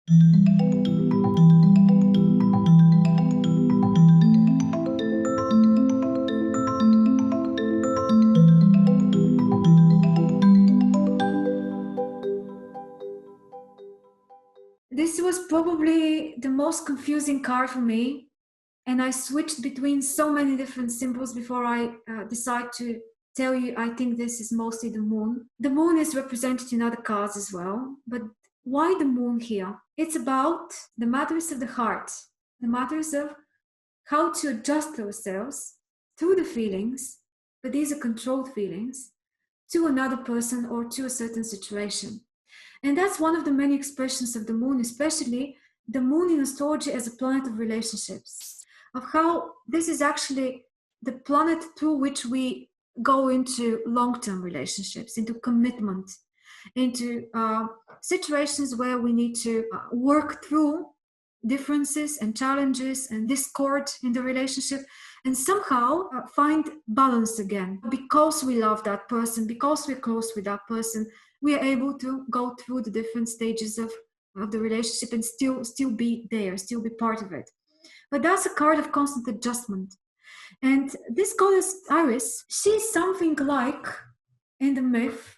This was probably the most confusing card for me, and I switched between so many different symbols before I decide to tell you. I think this is mostly the moon. The moon is represented in other cards as well, but why the moon here? It's about the matters of the heart, the matters of how to adjust ourselves through the feelings, but these are controlled feelings, to another person or to a certain situation. And that's one of the many expressions of the moon, especially the moon in astrology as a planet of relationships, of how this is actually the planet through which we go into long-term relationships, into commitment, into situations where we need to work through differences and challenges and discord in the relationship and somehow find balance again. Because we love that person, because we're close with that person, we are able to go through the different stages of the relationship and still be there, still be part of it. But that's a card of constant adjustment. And this goddess Iris, she's something like, in the myth,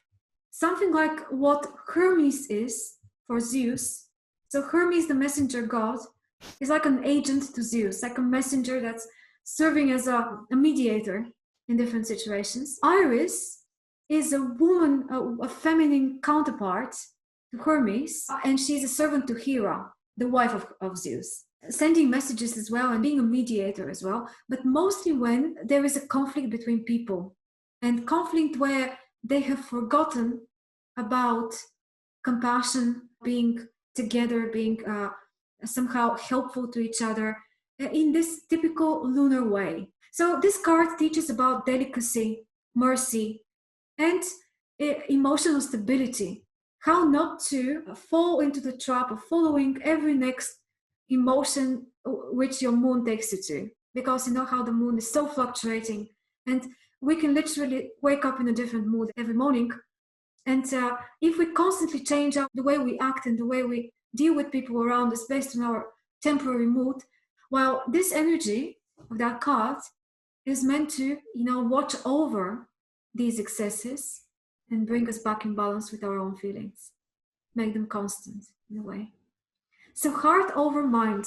something like what Hermes is for Zeus. So Hermes, the messenger god, is like an agent to Zeus, like a messenger that's serving as a mediator in different situations. Iris is a woman, a feminine counterpart to Hermes, and she's a servant to Hera, the wife of Zeus, sending messages as well and being a mediator as well, but mostly when there is a conflict between people, and conflict where they have forgotten about compassion, being together, being somehow helpful to each other in this typical lunar way. So this card teaches about delicacy, mercy, and emotional stability, how not to fall into the trap of following every next emotion which your moon takes you to, because you know how the moon is so fluctuating and we can literally wake up in a different mood every morning. And if we constantly change up the way we act and the way we deal with people around us based on our temporary mood, well, this energy of that card is meant to, watch over these excesses and bring us back in balance with our own feelings, make them constant in a way. So heart over mind.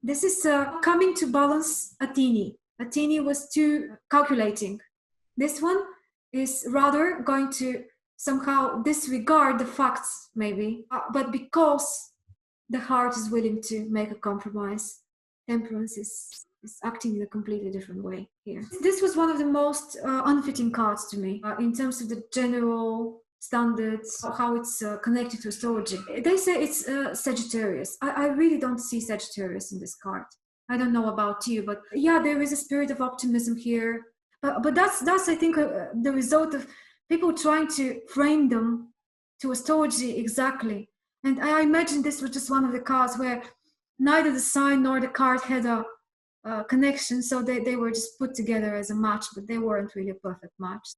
This is coming to balance Athene. Athene was too calculating. This one is rather going to somehow disregard the facts, maybe, but because the heart is willing to make a compromise, temperance is acting in a completely different way here. This was one of the most unfitting cards to me in terms of the general standards, how it's connected to astrology. They say it's Sagittarius. I really don't see Sagittarius in this card. I don't know about you, but yeah, there is a spirit of optimism here. But that's I think, the result of people trying to frame them to astrology exactly. And I imagine this was just one of the cards where neither the sign nor the card had a connection, so they were just put together as a match, but they weren't really a perfect match.